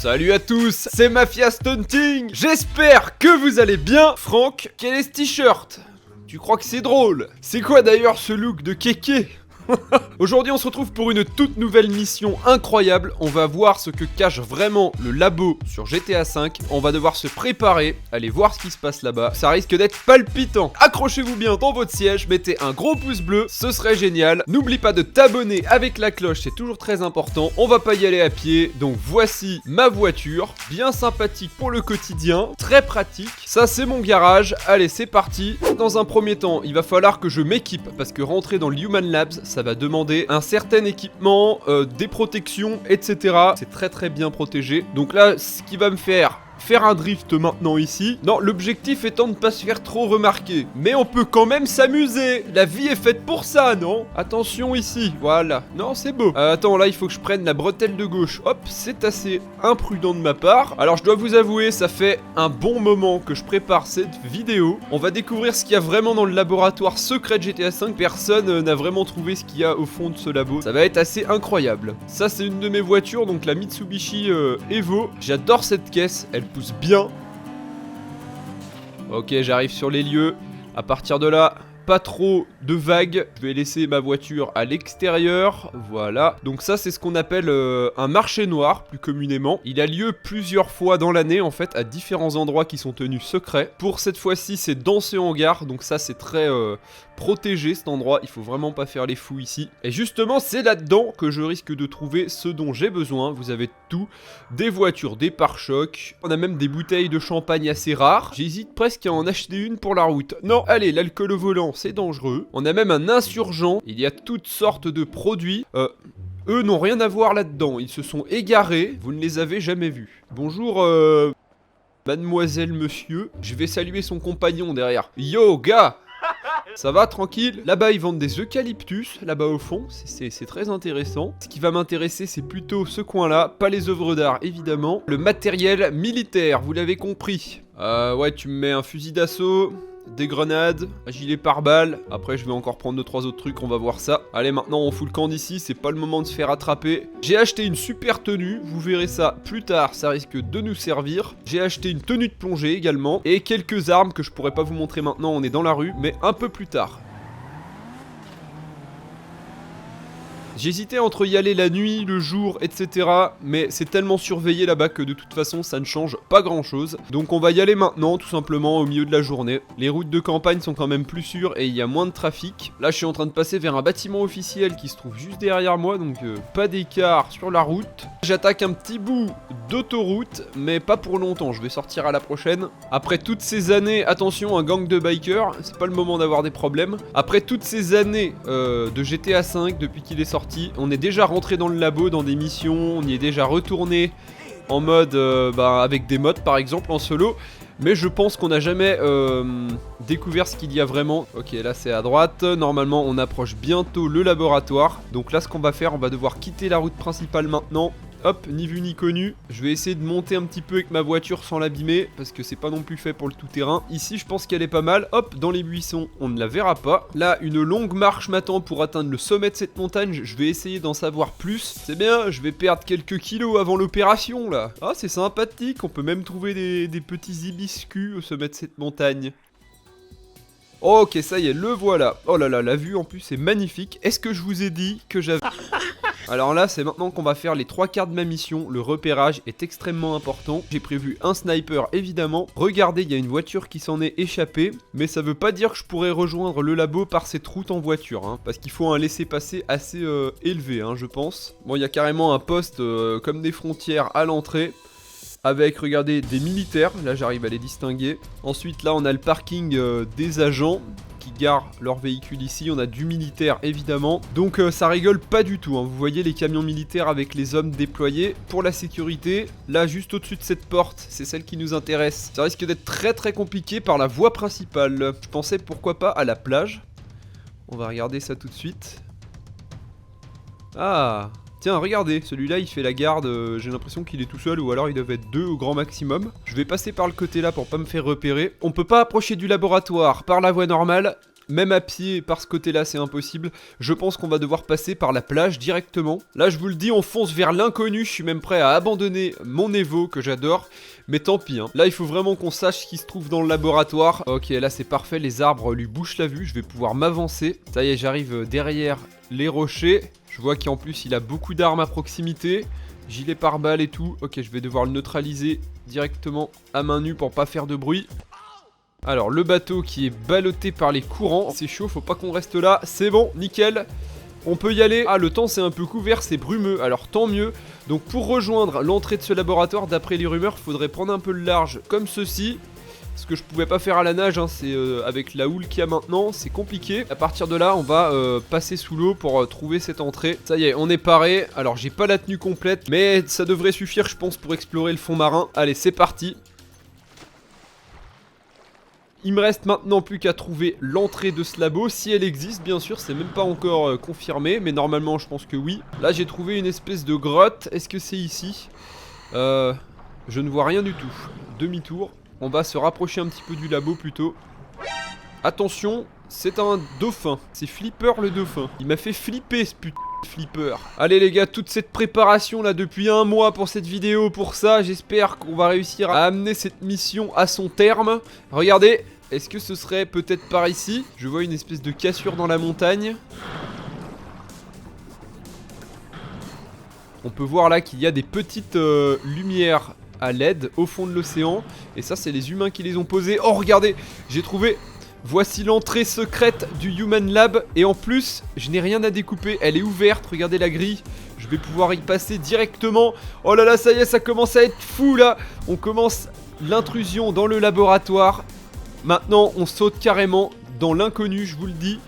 Salut à tous, c'est Mafia Stunting. J'espère que vous allez bien. Franck, quel est ce t-shirt? Tu crois que c'est drôle? C'est quoi d'ailleurs ce look de kéké? Aujourd'hui on se retrouve pour une toute nouvelle mission incroyable. On va voir ce que cache vraiment le labo sur GTA V. On va devoir se préparer, aller voir ce qui se passe là-bas. Ça risque d'être palpitant. Accrochez-vous bien dans votre siège, mettez un gros pouce bleu, ce serait génial. N'oublie pas de t'abonner avec la cloche, c'est toujours très important. On va pas y aller à pied, donc voici ma voiture. Bien sympathique pour le quotidien, très pratique. Ça c'est mon garage, allez c'est parti. Dans un premier temps, il va falloir que je m'équipe parce que rentrer dans le Human Labs, ça va demander un certain équipement, des protections, etc. C'est très bien protégé. Donc là, ce qui va me faire un drift maintenant ici. Non, l'objectif étant de ne pas se faire trop remarquer. Mais on peut quand même s'amuser. La vie est faite pour ça, non? Attention ici, voilà. Non, c'est beau. Attends, là, il faut que je prenne la bretelle de gauche. Hop, c'est assez imprudent de ma part. Alors, je dois vous avouer, ça fait un bon moment que je prépare cette vidéo. On va découvrir ce qu'il y a vraiment dans le laboratoire secret de GTA V. Personne n'a vraiment trouvé ce qu'il y a au fond de ce labo. Ça va être assez incroyable. Ça, c'est une de mes voitures, donc la Mitsubishi Evo. J'adore cette caisse. Elle pousse bien. Ok, j'arrive sur les lieux. À partir de là, pas trop de vagues. Je vais laisser ma voiture à l'extérieur. Voilà. Donc ça, c'est ce qu'on appelle un marché noir, plus communément. Il a lieu plusieurs fois dans l'année, en fait, à différents endroits qui sont tenus secrets. Pour cette fois-ci, c'est dans ce hangar. Donc ça, c'est très protégé, cet endroit. Il faut vraiment pas faire les fous ici. Et justement, c'est là-dedans que je risque de trouver ce dont j'ai besoin. Vous avez tout. Des voitures, des pare-chocs. On a même des bouteilles de champagne assez rares. J'hésite presque à en acheter une pour la route. Non, allez, l'alcool au volant, c'est dangereux. On a même un insurgent. Il y a toutes sortes de produits. Eux n'ont rien à voir là-dedans. Ils se sont égarés. Vous ne les avez jamais vus. Bonjour, mademoiselle, monsieur. Je vais saluer son compagnon derrière. Yo, gars! Ça va, tranquille? Là-bas, ils vendent des eucalyptus, là-bas au fond, c'est très intéressant. Ce qui va m'intéresser, c'est plutôt ce coin-là, pas les œuvres d'art, évidemment. Le matériel militaire, vous l'avez compris. Ouais, tu me mets un fusil d'assaut, des grenades, un gilet pare-balles. Après, je vais encore prendre 2-3 autres trucs, on va voir ça. Allez, maintenant, on fout le camp d'ici, c'est pas le moment de se faire attraper. J'ai acheté une super tenue, vous verrez ça plus tard, ça risque de nous servir. J'ai acheté une tenue de plongée également, et quelques armes que je pourrais pas vous montrer maintenant, on est dans la rue, mais un peu plus tard. J'hésitais entre y aller la nuit, le jour, etc. Mais c'est tellement surveillé là-bas que de toute façon ça ne change pas grand-chose. Donc on va y aller maintenant, tout simplement au milieu de la journée. Les routes de campagne sont quand même plus sûres et il y a moins de trafic. Là je suis en train de passer vers un bâtiment officiel qui se trouve juste derrière moi, donc pas d'écart sur la route. J'attaque un petit bout d'autoroute, mais pas pour longtemps, je vais sortir à la prochaine. Après toutes ces années, attention, un gang de bikers, c'est pas le moment d'avoir des problèmes. Après toutes ces années de GTA V, depuis qu'il est sorti, on est déjà rentré dans le labo, dans des missions, on y est déjà retourné en mode, avec des mods par exemple, en solo. Mais je pense qu'on n'a jamais découvert ce qu'il y a vraiment. Ok, là c'est à droite. Normalement, on approche bientôt le laboratoire. Donc là, ce qu'on va faire, on va devoir quitter la route principale maintenant. Hop, ni vu ni connu. Je vais essayer de monter un petit peu avec ma voiture sans l'abîmer, parce que c'est pas non plus fait pour le tout-terrain. Ici, je pense qu'elle est pas mal. Hop, dans les buissons, on ne la verra pas. Là, une longue marche m'attend pour atteindre le sommet de cette montagne. Je vais essayer d'en savoir plus. C'est bien, je vais perdre quelques kilos avant l'opération, là. Ah, c'est sympathique. On peut même trouver des petits hibiscus au sommet de cette montagne. Ok, ça y est, le voilà. Oh là là, la vue en plus est magnifique. Est-ce que je vous ai dit que j'avais... Alors là, c'est maintenant qu'on va faire les 3/4 de ma mission. Le repérage est extrêmement important. J'ai prévu un sniper, évidemment. Regardez, il y a une voiture qui s'en est échappée. Mais ça veut pas dire que je pourrais rejoindre le labo par cette route en voiture. Hein, parce qu'il faut un laissez-passer assez élevé, je pense. Bon, il y a carrément un poste comme des frontières à l'entrée. Avec, regardez, des militaires. Là, j'arrive à les distinguer. Ensuite, là, on a le parking des agents qui garent leur véhicule ici. On a du militaire, évidemment. Donc, ça rigole pas du tout. Vous voyez les camions militaires avec les hommes déployés. Pour la sécurité, là, juste au-dessus de cette porte, c'est celle qui nous intéresse. Ça risque d'être très compliqué par la voie principale. Je pensais, pourquoi pas, à la plage. On va regarder ça tout de suite. Ah... Tiens, regardez, celui-là il fait la garde, j'ai l'impression qu'il est tout seul ou alors il devait être 2 au grand maximum. Je vais passer par le côté là pour pas me faire repérer. On peut pas approcher du laboratoire par la voie normale. Même à pied, par ce côté-là, c'est impossible. Je pense qu'on va devoir passer par la plage directement. Là, je vous le dis, on fonce vers l'inconnu. Je suis même prêt à abandonner mon Evo, que j'adore. Mais tant pis, hein. Là, il faut vraiment qu'on sache ce qui se trouve dans le laboratoire. Ok, là, c'est parfait. Les arbres lui bouchent la vue. Je vais pouvoir m'avancer. Ça y est, j'arrive derrière les rochers. Je vois qu'en plus, il a beaucoup d'armes à proximité. Gilet pare-balles et tout. Ok, je vais devoir le neutraliser directement à main nue pour pas faire de bruit. Alors, le bateau qui est ballotté par les courants. C'est chaud, faut pas qu'on reste là. C'est bon, nickel. On peut y aller. Ah, le temps c'est un peu couvert, c'est brumeux. Alors, tant mieux. Donc, pour rejoindre l'entrée de ce laboratoire, d'après les rumeurs, faudrait prendre un peu le large comme ceci. Ce que je pouvais pas faire à la nage, hein, c'est avec la houle qu'il y a maintenant, c'est compliqué. À partir de là, on va passer sous l'eau pour trouver cette entrée. Ça y est, on est paré. Alors, j'ai pas la tenue complète, mais ça devrait suffire, je pense, pour explorer le fond marin. Allez, c'est parti. Il me reste maintenant plus qu'à trouver l'entrée de ce labo, si elle existe bien sûr, c'est même pas encore confirmé, mais normalement je pense que oui. Là j'ai trouvé une espèce de grotte, est-ce que c'est ici? Je ne vois rien du tout. Demi-tour, on va se rapprocher un petit peu du labo plutôt. Attention, c'est un dauphin, c'est Flipper le dauphin. Il m'a fait flipper ce putain de Flipper. Allez les gars, toute cette préparation là depuis un mois pour cette vidéo, pour ça, j'espère qu'on va réussir à amener cette mission à son terme. Regardez, est-ce que ce serait peut-être par ici? Je vois une espèce de cassure dans la montagne. On peut voir là qu'il y a des petites lumières à LED au fond de l'océan. Et ça, c'est les humains qui les ont posées. Oh, regardez, j'ai trouvé... Voici l'entrée secrète du Human Lab. Et en plus, je n'ai rien à découper. Elle est ouverte, regardez la grille. Je vais pouvoir y passer directement. Oh là là, ça y est, ça commence à être fou là. On commence l'intrusion dans le laboratoire. Maintenant, on saute carrément dans l'inconnu, je vous le dis.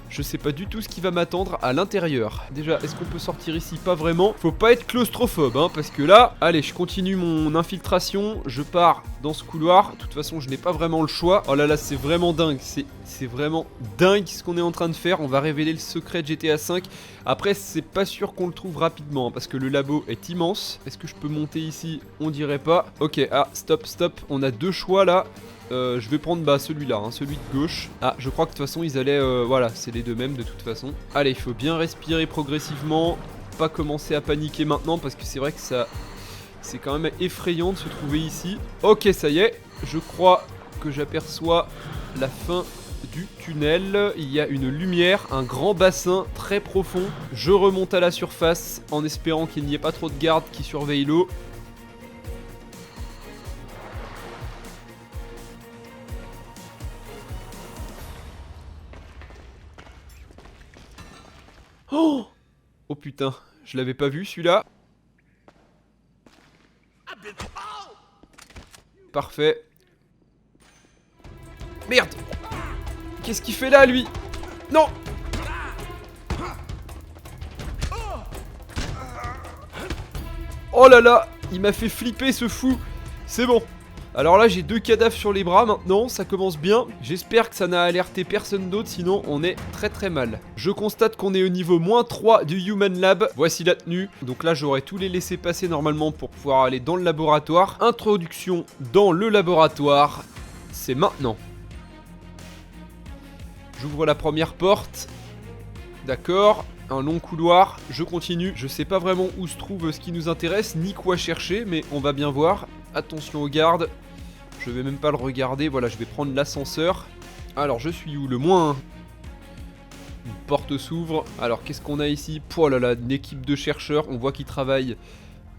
Je sais pas du tout ce qui va m'attendre à l'intérieur. Déjà, est-ce qu'on peut sortir ici? Pas vraiment. Faut pas être claustrophobe, hein, parce que là... Allez, je continue mon infiltration. Je pars dans ce couloir. De toute façon, je n'ai pas vraiment le choix. Oh là là, c'est vraiment dingue. C'est vraiment dingue ce qu'on est en train de faire. On va révéler le secret de GTA V. Après, c'est pas sûr qu'on le trouve rapidement, hein, parce que le labo est immense. Est-ce que je peux monter ici? On dirait pas. Ok, ah, stop. On a deux choix, là. Je vais prendre celui-là, hein, celui de gauche. Ah, je crois que de toute façon ils allaient... voilà, c'est les deux mêmes de toute façon. Allez, il faut bien respirer progressivement. Pas commencer à paniquer maintenant parce que c'est vrai que ça... C'est quand même effrayant de se trouver ici. Ok, ça y est. Je crois que j'aperçois la fin du tunnel. Il y a une lumière, un grand bassin très profond. Je remonte à la surface en espérant qu'il n'y ait pas trop de gardes qui surveillent l'eau. Oh, oh putain, je l'avais pas vu celui-là. Parfait. Merde. Qu'est-ce qu'il fait là lui? Non. Oh là là, il m'a fait flipper ce fou. C'est bon. Alors là j'ai deux cadavres sur les bras maintenant, ça commence bien. J'espère que ça n'a alerté personne d'autre, sinon on est très mal. Je constate qu'on est au niveau -3 du Human Lab. Voici la tenue. Donc là j'aurais tous les laissés passer normalement pour pouvoir aller dans le laboratoire. Introduction dans le laboratoire. C'est maintenant. J'ouvre la première porte. D'accord. Un long couloir, je continue. Je sais pas vraiment où se trouve ce qui nous intéresse, ni quoi chercher, mais on va bien voir. Attention aux gardes. Je vais même pas le regarder, voilà, je vais prendre l'ascenseur. Alors, je suis où? Le moins 1. Une porte s'ouvre. Alors, qu'est-ce qu'on a ici? Oh là là, une équipe de chercheurs. On voit qu'ils travaillent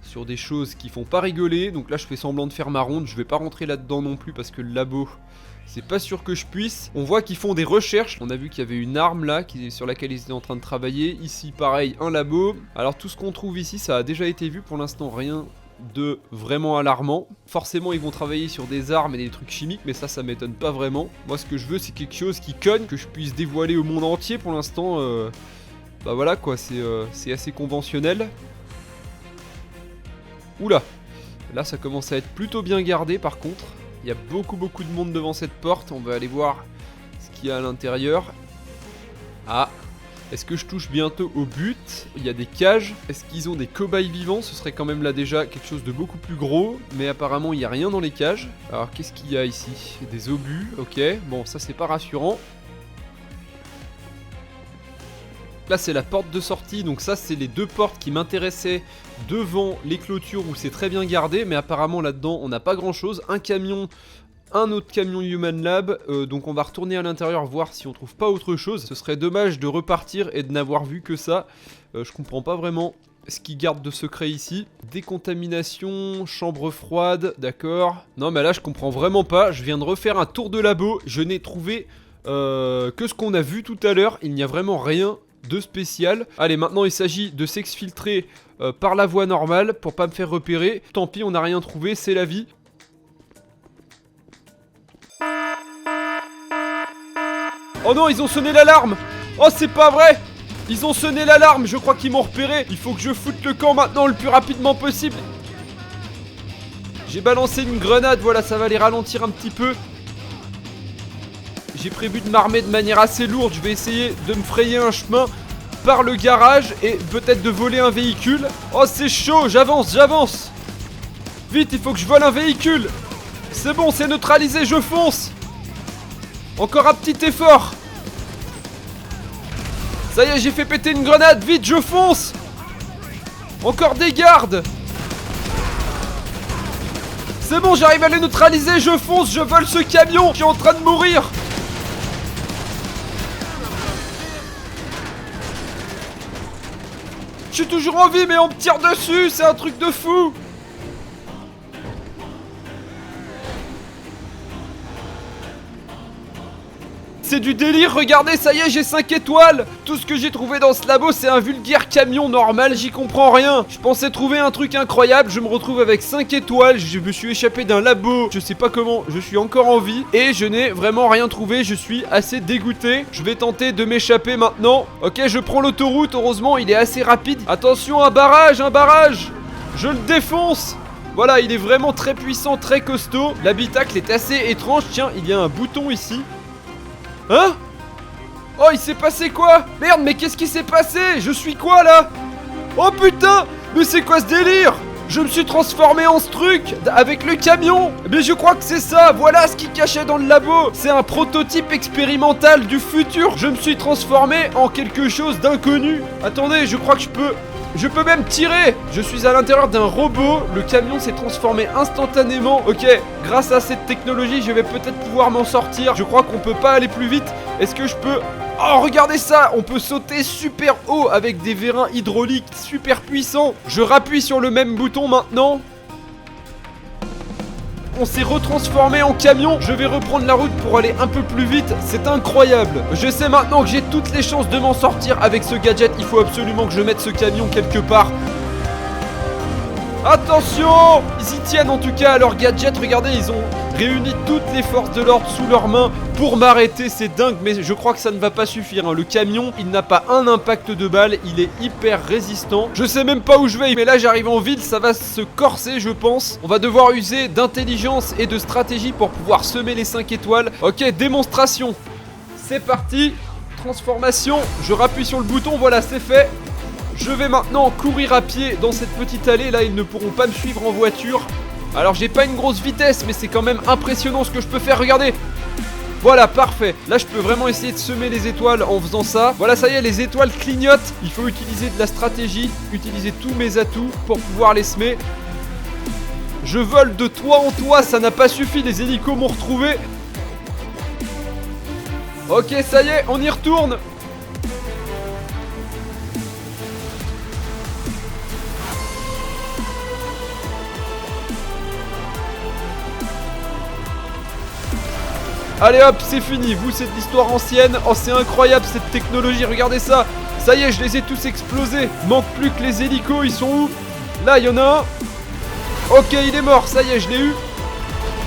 sur des choses qui font pas rigoler. Donc là, je fais semblant de faire ma ronde. Je vais pas rentrer là-dedans non plus parce que le labo... C'est pas sûr que je puisse. On voit qu'ils font des recherches. On a vu qu'il y avait une arme là sur laquelle ils étaient en train de travailler. Ici pareil, un labo. Alors tout ce qu'on trouve ici, ça a déjà été vu. Pour l'instant, rien de vraiment alarmant. Forcément, ils vont travailler sur des armes et des trucs chimiques, mais ça m'étonne pas vraiment. Moi, ce que je veux, c'est quelque chose qui cogne, que je puisse dévoiler au monde entier. Pour l'instant, bah voilà quoi, c'est assez conventionnel. Oula. Là, ça commence à être plutôt bien gardé par contre. Il y a beaucoup de monde devant cette porte. On va aller voir ce qu'il y a à l'intérieur. Ah, est-ce que je touche bientôt au but? Il y a des cages. Est-ce qu'ils ont des cobayes vivants? Ce serait quand même là déjà quelque chose de beaucoup plus gros. Mais apparemment il n'y a rien dans les cages. Alors qu'est-ce qu'il y a ici? Des obus, ok. Bon, ça c'est pas rassurant. Là c'est la porte de sortie, donc ça c'est les deux portes qui m'intéressaient devant les clôtures où c'est très bien gardé, mais apparemment là-dedans on n'a pas grand chose. Un camion, un autre camion Human Lab, donc on va retourner à l'intérieur voir si on trouve pas autre chose. Ce serait dommage de repartir et de n'avoir vu que ça. Je comprends pas vraiment ce qu'ils gardent de secret ici. Décontamination, chambre froide, d'accord. Non mais là je comprends vraiment pas, je viens de refaire un tour de labo, je n'ai trouvé que ce qu'on a vu tout à l'heure, il n'y a vraiment rien de spécial. Allez, maintenant il s'agit de s'exfiltrer par la voie normale pour pas me faire repérer. Tant pis, on n'a rien trouvé, c'est la vie. Oh non, ils ont sonné l'alarme! Oh, c'est pas vrai! Ils ont sonné l'alarme, je crois qu'ils m'ont repéré. Il faut que je foute le camp maintenant le plus rapidement possible. J'ai balancé une grenade, voilà, ça va les ralentir un petit peu. J'ai prévu de m'armer de manière assez lourde. Je vais essayer de me frayer un chemin par le garage et peut-être de voler un véhicule. Oh, c'est chaud, j'avance, j'avance. Vite, il faut que je vole un véhicule. C'est bon, c'est neutralisé, je fonce. Encore un petit effort. Ça y est, j'ai fait péter une grenade, vite, je fonce. Encore des gardes. C'est bon, j'arrive à les neutraliser, je fonce, je vole ce camion qui est en train de mourir. Je suis toujours en vie, mais on me tire dessus, c'est un truc de fou. C'est du délire, regardez, ça y est, j'ai 5 étoiles. Tout ce que j'ai trouvé dans ce labo, c'est un vulgaire camion normal, j'y comprends rien. Je pensais trouver un truc incroyable, je me retrouve avec 5 étoiles. Je me suis échappé d'un labo, je sais pas comment, je suis encore en vie. Et je n'ai vraiment rien trouvé, je suis assez dégoûté. Je vais tenter de m'échapper maintenant. Ok, je prends l'autoroute, heureusement, il est assez rapide. Attention, un barrage, un barrage. Je le défonce. Voilà, il est vraiment très puissant, très costaud. L'habitacle est assez étrange, tiens, il y a un bouton ici. Hein? Oh, il s'est passé quoi? Merde, mais qu'est-ce qui s'est passé? Je suis quoi là? Oh putain! Mais c'est quoi ce délire? Je me suis transformé en ce truc avec le camion. Mais je crois que c'est ça. Voilà ce qui cachait dans le labo. C'est un prototype expérimental du futur. Je me suis transformé en quelque chose d'inconnu. Attendez, je crois que je peux même tirer. Je suis à l'intérieur d'un robot. Le camion s'est transformé instantanément. Ok, grâce à cette technologie, je vais peut-être pouvoir m'en sortir. Je crois qu'on peut pas aller plus vite. Est-ce que je peux... Oh, regardez ça. On peut sauter super haut avec des vérins hydrauliques super puissants. Je rappuie sur le même bouton maintenant. On s'est retransformé en camion. Je vais reprendre la route pour aller un peu plus vite. C'est incroyable. Je sais maintenant que j'ai toutes les chances de m'en sortir avec ce gadget. Il faut absolument que je mette ce camion quelque part. Attention! Ils y tiennent en tout cas à leur gadget. Regardez, ils ont réuni toutes les forces de l'ordre sous leurs mains pour m'arrêter. C'est dingue, mais je crois que ça ne va pas suffire, hein. Le camion, il n'a pas un impact de balle. Il est hyper résistant. Je sais même pas où je vais, mais là j'arrive en ville. Ça va se corser, je pense. On va devoir user d'intelligence et de stratégie pour pouvoir semer les 5 étoiles. Ok, démonstration. C'est parti. Transformation. Je rappuie sur le bouton. Voilà, c'est fait. Je vais maintenant courir à pied dans cette petite allée. Là, ils ne pourront pas me suivre en voiture. Alors, j'ai pas une grosse vitesse, mais c'est quand même impressionnant ce que je peux faire. Regardez. Voilà, parfait. Là, je peux vraiment essayer de semer les étoiles en faisant ça. Voilà, ça y est, les étoiles clignotent. Il faut utiliser de la stratégie, utiliser tous mes atouts pour pouvoir les semer. Je vole de toit en toit, ça n'a pas suffi. Les hélicos m'ont retrouvé. Ok, ça y est, on y retourne. Allez hop, c'est fini, vous c'est de l'histoire ancienne. Oh, c'est incroyable cette technologie, regardez ça. Ça y est, je les ai tous explosés. Manque plus que les hélicos, ils sont où? Là, il y en a un. Ok, il est mort, ça y est, je l'ai eu.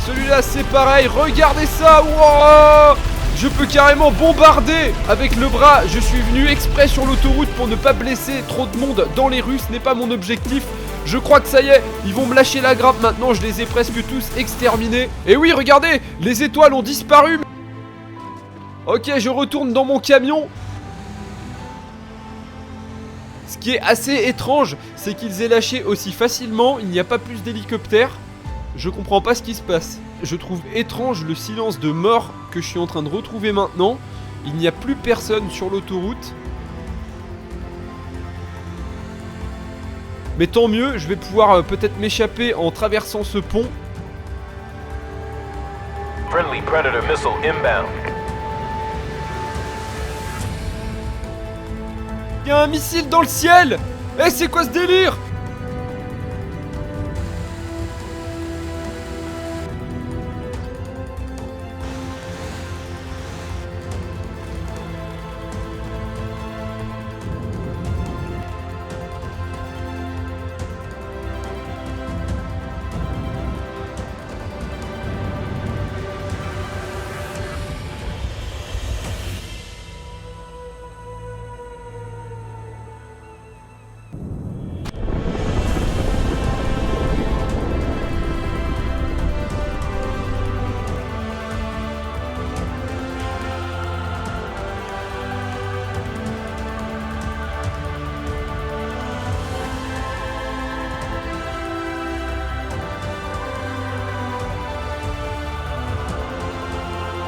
Celui-là, c'est pareil, regardez ça. Wow, je peux carrément bombarder avec le bras. Je suis venu exprès sur l'autoroute pour ne pas blesser trop de monde dans les rues, ce n'est pas mon objectif. Je crois que ça y est, ils vont me lâcher la grappe maintenant, je les ai presque tous exterminés. Et oui, regardez, les étoiles ont disparu. Ok, je retourne dans mon camion. Ce qui est assez étrange, c'est qu'ils aient lâché aussi facilement, il n'y a pas plus d'hélicoptères. Je comprends pas ce qui se passe. Je trouve étrange le silence de mort que je suis en train de retrouver maintenant. Il n'y a plus personne sur l'autoroute. Mais tant mieux, je vais pouvoir peut-être m'échapper en traversant ce pont. Friendly Predator missile inbound. Il y a un missile dans le ciel! Eh, c'est quoi ce délire?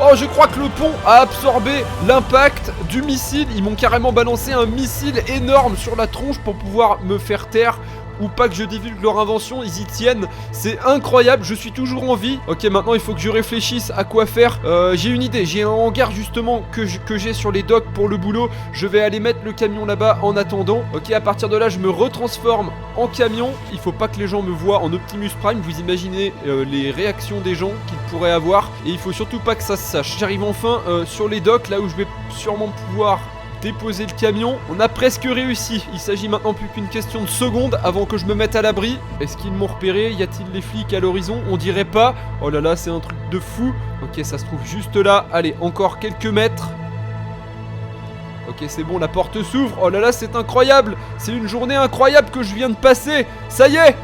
Oh, je crois que le pont a absorbé l'impact du missile. Ils m'ont carrément balancé un missile énorme sur la tronche pour pouvoir me faire taire. Ou pas que je divulgue leur invention, ils y tiennent. C'est incroyable, je suis toujours en vie. Ok, maintenant il faut que je réfléchisse à quoi faire. J'ai une idée, j'ai un hangar justement que j'ai sur les docks pour le boulot. Je vais aller mettre le camion là-bas en attendant. Ok, à partir de là, je me retransforme en camion. Il faut pas que les gens me voient en Optimus Prime. Vous imaginez les réactions des gens qu'ils pourraient avoir. Et il faut surtout pas que ça se sache. J'arrive enfin sur les docks, là où je vais sûrement pouvoir déposer le camion. On a presque réussi. Il s'agit maintenant plus qu'une question de secondes avant que je me mette à l'abri. Est-ce qu'ils m'ont repéré? Y a-t-il les flics à l'horizon? On dirait pas. Oh là là, c'est un truc de fou. Ok, ça se trouve juste là. Allez, encore quelques mètres. Ok, c'est bon, la porte s'ouvre. Oh là là, c'est incroyable. C'est une journée incroyable que je viens de passer. Ça y est.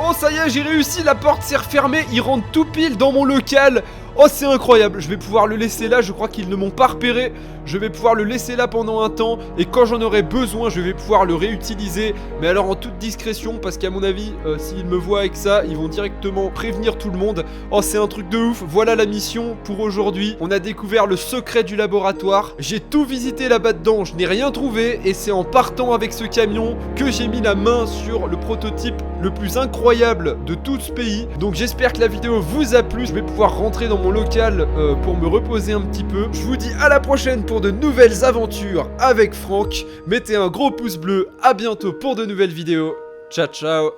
Oh, ça y est, j'ai réussi. La porte s'est refermée. Ils rentrent tout pile dans mon local. Oh, c'est incroyable, je vais pouvoir le laisser là, je crois qu'ils ne m'ont pas repéré. Je vais pouvoir le laisser là pendant un temps. Et quand j'en aurai besoin, je vais pouvoir le réutiliser. Mais alors en toute discrétion, parce qu'à mon avis, s'ils me voient avec ça, ils vont directement prévenir tout le monde. Oh, c'est un truc de ouf, voilà la mission pour aujourd'hui. On a découvert le secret du laboratoire. J'ai tout visité là-bas dedans, je n'ai rien trouvé. Et c'est en partant avec ce camion que j'ai mis la main sur le prototype le plus incroyable de tout ce pays. Donc j'espère que la vidéo vous a plu. Je vais pouvoir rentrer dans mon local pour me reposer un petit peu. Je vous dis à la prochaine pour de nouvelles aventures avec Franck. Mettez un gros pouce bleu, à bientôt pour de nouvelles vidéos. Ciao ciao.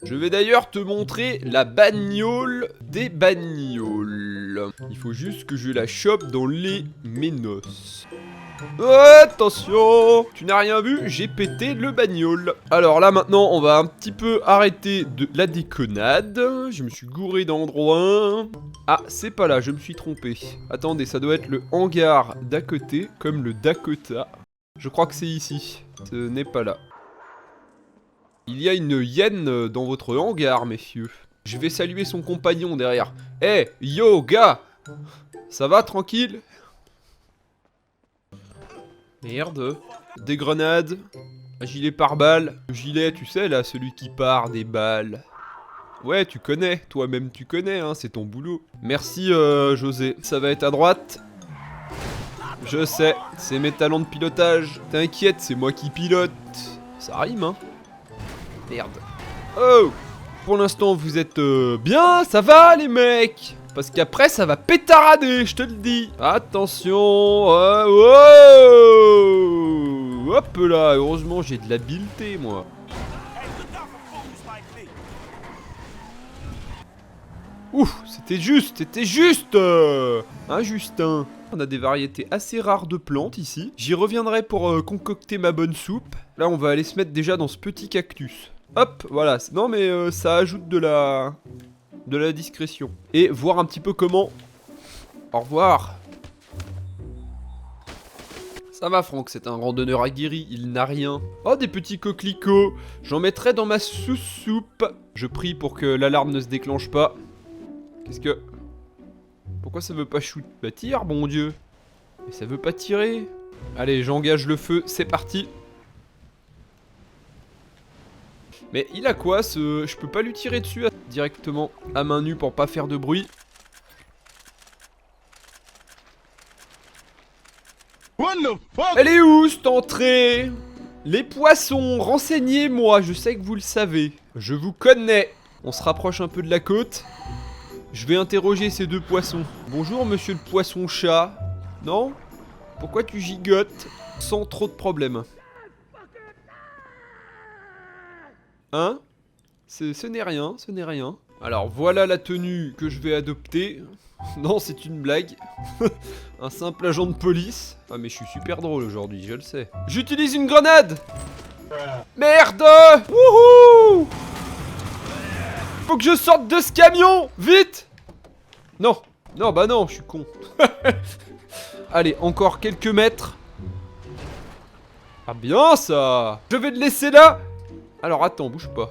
Je vais d'ailleurs te montrer la bagnole des bagnoles. Il faut juste que je la chope dans les ménos. Attention! Tu n'as rien vu? J'ai pété le bagnole. Alors là maintenant on va un petit peu arrêter de la déconnade. Je me suis gouré d'endroit. Ah, c'est pas là, je me suis trompé. Attendez, ça doit être le hangar d'à côté, comme le Dakota. Je crois que c'est ici. Ce n'est pas là. Il y a une hyène dans votre hangar, messieurs. Je vais saluer son compagnon derrière. Eh, yo, gars! Ça va, tranquille? Merde. Des grenades. Un gilet pare-balles. Le gilet, tu sais, là, celui qui part des balles. Ouais, tu connais. Toi-même, tu connais, hein, c'est ton boulot. Merci, José. Ça va être à droite. Je sais, c'est mes talents de pilotage. T'inquiète, c'est moi qui pilote. Ça rime, hein. Merde. Oh! Pour l'instant, vous êtes bien, ça va les mecs? Parce qu'après, ça va pétarader, je te le dis. Attention. Oh, hop là, heureusement, j'ai de l'habileté, moi. Ouf, c'était juste, hein, Justin. On a des variétés assez rares de plantes ici. J'y reviendrai pour concocter ma bonne soupe. Là, on va aller se mettre déjà dans ce petit cactus. Hop, voilà. Non, mais ça ajoute de la discrétion. Et voir un petit peu comment... Au revoir. Ça va, Franck, c'est un randonneur aguerri, il n'a rien. Oh, des petits coquelicots. J'en mettrai dans ma sous-soupe. Je prie pour que l'alarme ne se déclenche pas. Qu'est-ce que... Pourquoi ça veut pas shoot? Bah tire, bon Dieu. Mais ça veut pas tirer. Allez, j'engage le feu, c'est parti. Mais il a quoi ce... Je peux pas lui tirer dessus directement à main nue pour pas faire de bruit. What the fuck? Elle est où cette entrée? Les poissons, renseignez-moi, je sais que vous le savez. Je vous connais. On se rapproche un peu de la côte. Je vais interroger ces deux poissons. Bonjour monsieur le poisson-chat. Non? Pourquoi tu gigotes sans trop de problèmes? Hein? Ce n'est rien, ce n'est rien. Alors voilà la tenue que je vais adopter. Non, c'est une blague. Un simple agent de police. Ah mais je suis super drôle aujourd'hui, je le sais. J'utilise une grenade! Merde! Wouhou! Faut que je sorte de ce camion! Vite! Non! Non, bah non, je suis con. Allez, encore quelques mètres. Ah bien ça! Je vais te laisser là! Alors attends, bouge pas.